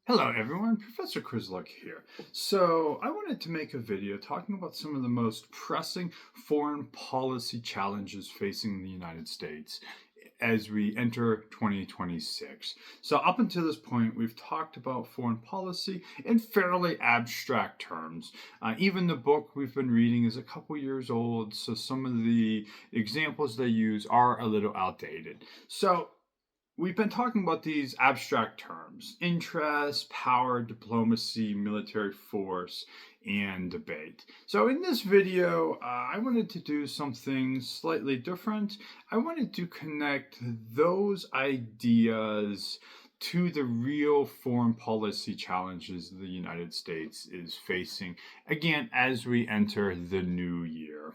Hello everyone, Professor Krizluk here. So I wanted to make a video talking about some of the most pressing foreign policy challenges facing the United States as we enter 2026. So up until this point, we've talked about foreign policy in fairly abstract terms. Even the book we've been reading is a couple years old, so some of the examples they use are a little outdated. So we've been talking about these abstract terms: interest, power, diplomacy, military force, and debate. So, in this video, I wanted to do something slightly different. I wanted to connect those ideas to the real foreign policy challenges the United States is facing, again, as we enter the new year.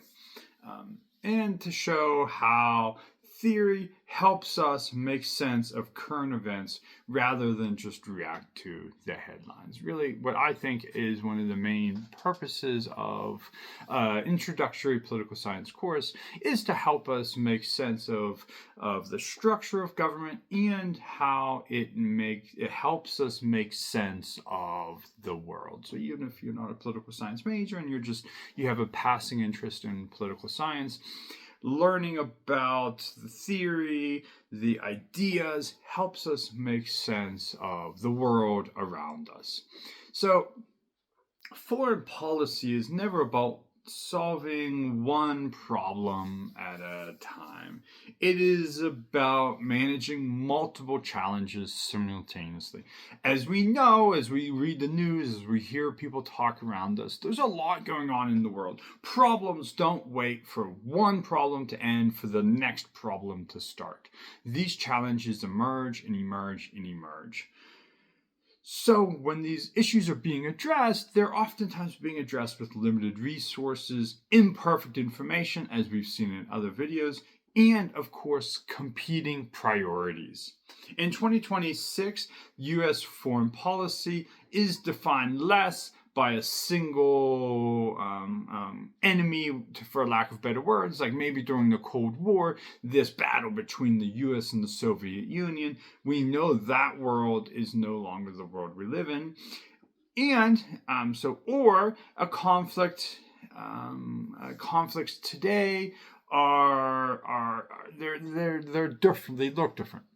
And to show how theory helps us make sense of current events rather than just react to the headlines. Really, what I think is one of the main purposes of introductory political science course is to help us make sense of the structure of government and how it helps us make sense of the world. So even if you're not a political science major and you have a passing interest in political science, learning about the theory, the ideas, helps us make sense of the world around us. So, foreign policy is never about solving one problem at a time. It is about managing multiple challenges simultaneously. As we know, as we read the news, as we hear people talk around us, there's a lot going on in the world. Problems don't wait for one problem to end for the next problem to start. These challenges emerge and emerge and emerge. So, when these issues are being addressed, they're oftentimes being addressed with limited resources, imperfect information, as we've seen in other videos, and of course, competing priorities. In 2026, US foreign policy is defined less by a single enemy, for lack of better words, like maybe during the Cold War, this battle between the US and the Soviet Union. We know that world is no longer the world we live in. And or a conflict, conflicts today are they're different. They look different.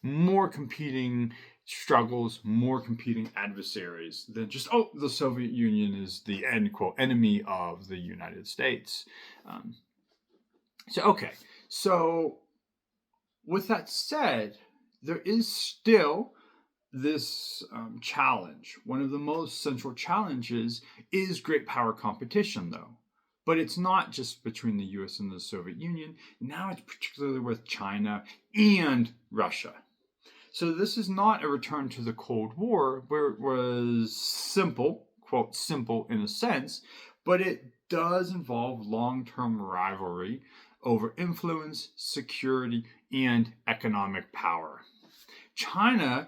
More competing struggles, more competing adversaries than just, the Soviet Union is the end quote enemy of the United States. Um, so with that said, there is still this challenge. One of the most central challenges is great power competition, though. But it's not just between the US and the Soviet Union. Now it's particularly with China and Russia. So this is not a return to the Cold War where it was simple, quote, simple in a sense, but it does involve long-term rivalry over influence, security, and economic power. China,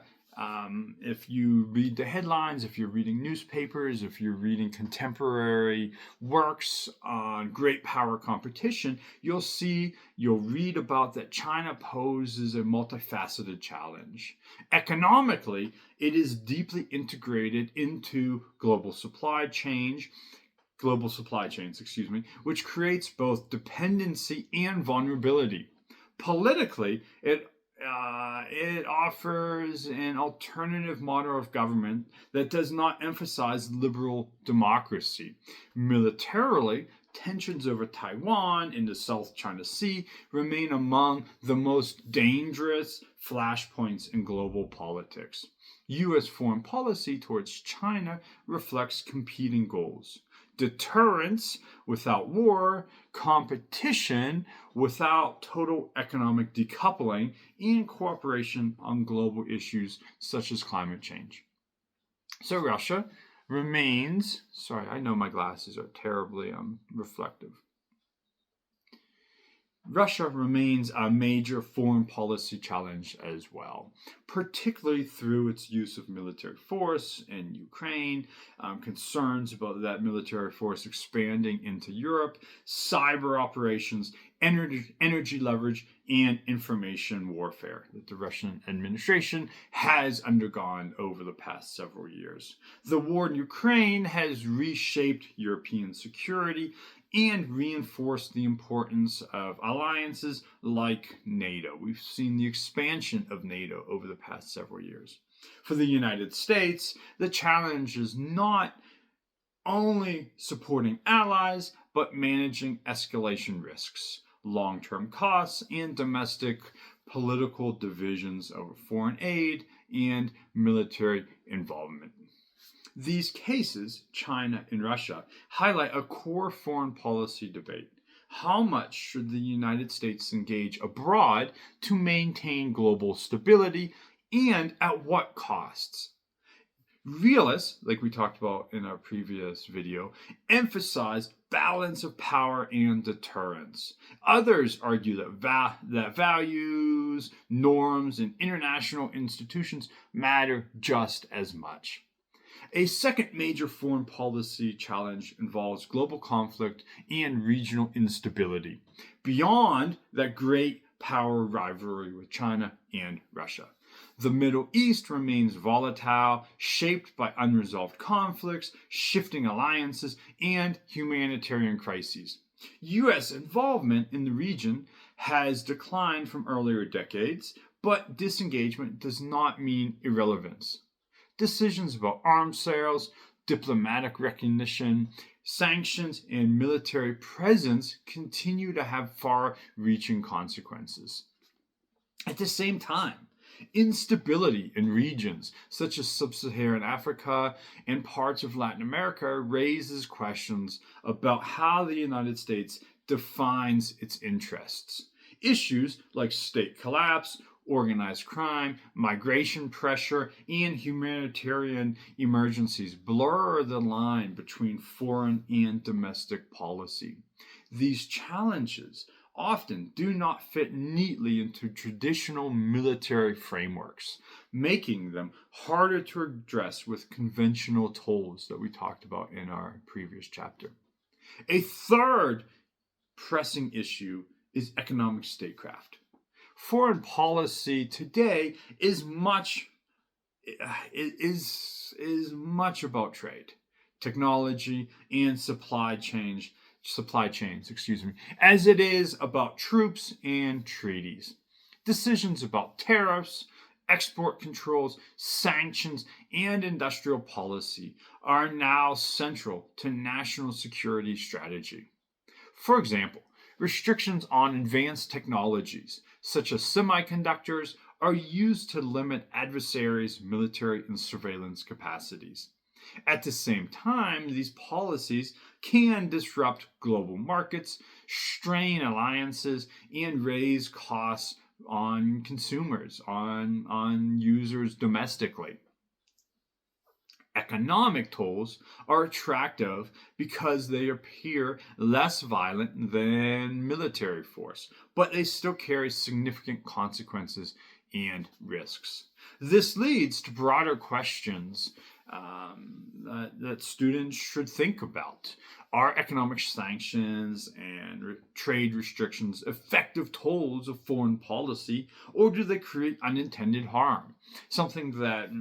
if you read the headlines, if you're reading newspapers, if you're reading contemporary works on great power competition, you'll read about that China poses a multifaceted challenge. Economically, it is deeply integrated into global supply chains, which creates both dependency and vulnerability. Politically, it offers an alternative model of government that does not emphasize liberal democracy. Militarily, tensions over Taiwan in the South China Sea remain among the most dangerous flashpoints in global politics. U.S. foreign policy towards China reflects competing goals: deterrence without war, competition without total economic decoupling, and cooperation on global issues such as climate change. So Russia remains, sorry, I know my glasses are terribly reflective. Russia remains a major foreign policy challenge as well, particularly through its use of military force in Ukraine, concerns about that military force expanding into Europe, cyber operations, energy leverage, and information warfare that the Russian administration has undergone over the past several years. The war in Ukraine has reshaped European security and reinforce the importance of alliances like NATO. We've seen the expansion of NATO over the past several years. For the United States, the challenge is not only supporting allies, but managing escalation risks, long-term costs, and domestic political divisions over foreign aid and military involvement. These cases, China and Russia, highlight a core foreign policy debate. How much should the United States engage abroad to maintain global stability, and at what costs? Realists, like we talked about in our previous video, emphasize balance of power and deterrence. Others argue that values, norms, and international institutions matter just as much. A second major foreign policy challenge involves global conflict and regional instability, beyond that great power rivalry with China and Russia. The Middle East remains volatile, shaped by unresolved conflicts, shifting alliances, and humanitarian crises. U.S. involvement in the region has declined from earlier decades, but disengagement does not mean irrelevance. Decisions about arms sales, diplomatic recognition, sanctions, and military presence continue to have far-reaching consequences. At the same time, instability in regions such as sub-Saharan Africa and parts of Latin America raises questions about how the United States defines its interests. Issues like state collapse, organized crime, migration pressure, and humanitarian emergencies blur the line between foreign and domestic policy. These challenges often do not fit neatly into traditional military frameworks, making them harder to address with conventional tools that we talked about in our previous chapter. A third pressing issue is economic statecraft. Foreign policy today is much about trade, technology, and supply chains, as it is about troops and treaties. Decisions about tariffs, export controls, sanctions, and industrial policy are now central to national security strategy. For example, restrictions on advanced technologies, such as semiconductors, are used to limit adversaries' military and surveillance capacities. At the same time, these policies can disrupt global markets, strain alliances, and raise costs on consumers, on users domestically. Economic tools are attractive because they appear less violent than military force, but they still carry significant consequences and risks. This leads to broader questions that students should think about. Are economic sanctions and trade restrictions effective tools of foreign policy, or do they create unintended harm? Something that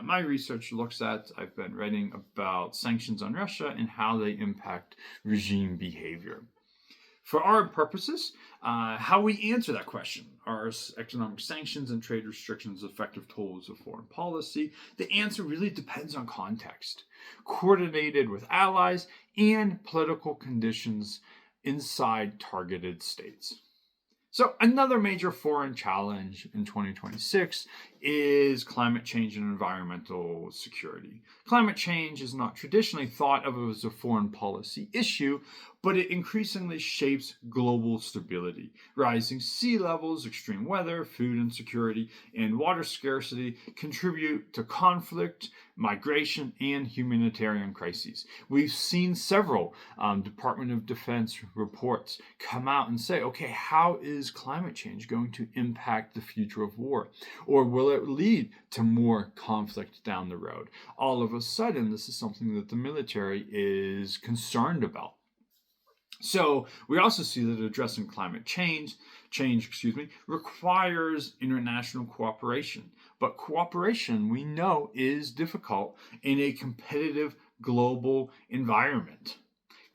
my research looks at. I've been writing about sanctions on Russia and how they impact regime behavior. For our purposes, how we answer that question, are economic sanctions and trade restrictions effective tools of foreign policy? The answer really depends on context, coordinated with allies and political conditions inside targeted states. So another major foreign challenge in 2026 is climate change and environmental security. Climate change is not traditionally thought of as a foreign policy issue, but it increasingly shapes global stability. Rising sea levels, extreme weather, food insecurity, and water scarcity contribute to conflict, migration, and humanitarian crises. We've seen several Department of Defense reports come out and say, okay, how is climate change going to impact the future of war? Or will it lead to more conflict down the road? All of a sudden, this is something that the military is concerned about. So we also see that addressing climate change, requires international cooperation. But cooperation, we know, is difficult in a competitive global environment.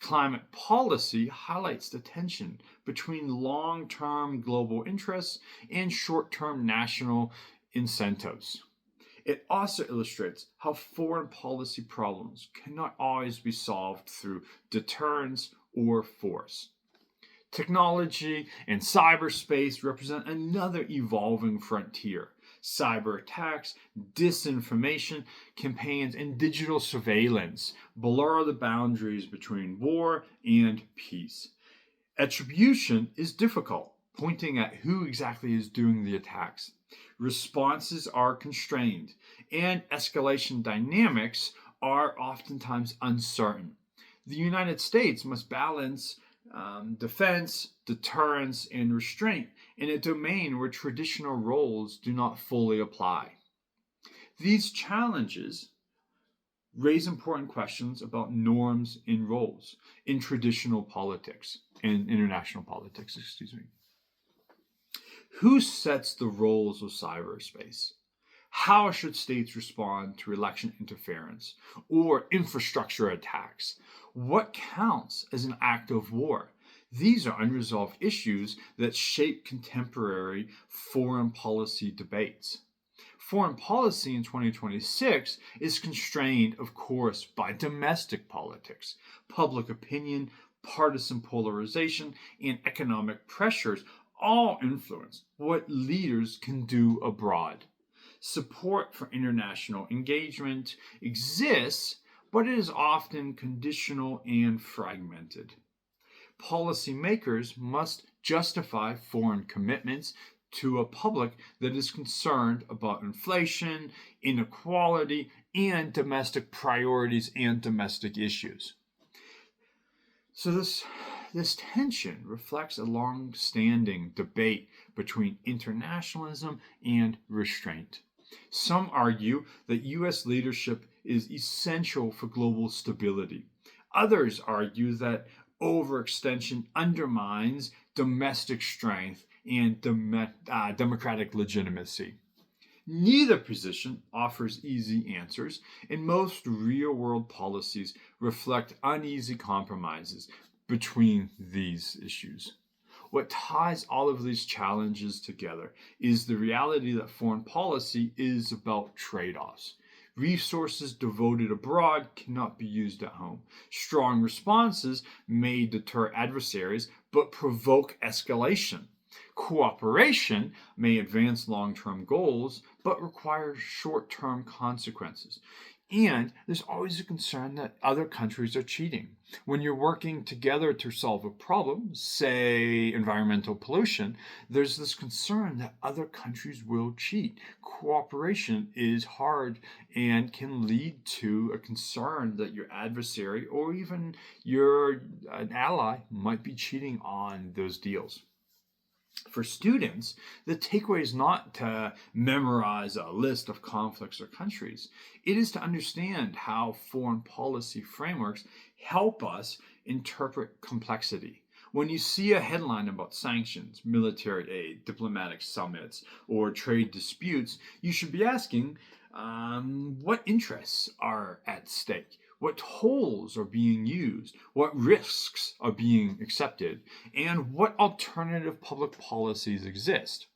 Climate policy highlights the tension between long-term global interests and short-term national incentives. It also illustrates how foreign policy problems cannot always be solved through deterrence or force. Technology and cyberspace represent another evolving frontier. Cyber attacks, disinformation campaigns, and digital surveillance blur the boundaries between war and peace. Attribution is difficult, pointing at who exactly is doing the attacks. Responses are constrained, and escalation dynamics are oftentimes uncertain. The United States must balance defense, deterrence, and restraint in a domain where traditional roles do not fully apply. These challenges raise important questions about norms and roles in traditional politics and international politics, Who sets the roles of cyberspace? How should states respond to election interference or infrastructure attacks? What counts as an act of war? These are unresolved issues that shape contemporary foreign policy debates. Foreign policy in 2026 is constrained, of course, by domestic politics. Public opinion, partisan polarization, and economic pressures all influence what leaders can do abroad. Support for international engagement exists, but it is often conditional and fragmented. Policymakers must justify foreign commitments to a public that is concerned about inflation, inequality, and domestic priorities and domestic issues. So this tension reflects a long-standing debate between internationalism and restraint. Some argue that U.S. leadership is essential for global stability. Others argue that overextension undermines domestic strength and democratic legitimacy. Neither position offers easy answers, and most real-world policies reflect uneasy compromises between these issues. What ties all of these challenges together is the reality that foreign policy is about trade-offs. Resources devoted abroad cannot be used at home. Strong responses may deter adversaries, but provoke escalation. Cooperation may advance long-term goals, but require short-term consequences. And there's always a concern that other countries are cheating. When you're working together to solve a problem, say environmental pollution, there's this concern that other countries will cheat. Cooperation is hard and can lead to a concern that your adversary or even an ally might be cheating on those deals. For students, the takeaway is not to memorize a list of conflicts or countries. It is to understand how foreign policy frameworks help us interpret complexity. When you see a headline about sanctions, military aid, diplomatic summits, or trade disputes, you should be asking, what interests are at stake? What tools are being used? What risks are being accepted? And what alternative public policies exist?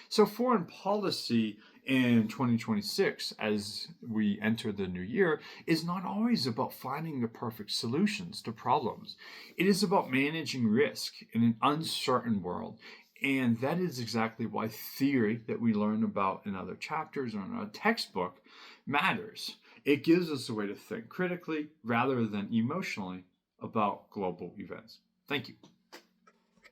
So foreign policy in 2026, as we enter the new year, is not always about finding the perfect solutions to problems. It is about managing risk in an uncertain world And that is exactly why theory that we learn about in other chapters or in a textbook matters. It gives us a way to think critically rather than emotionally about global events. Thank you.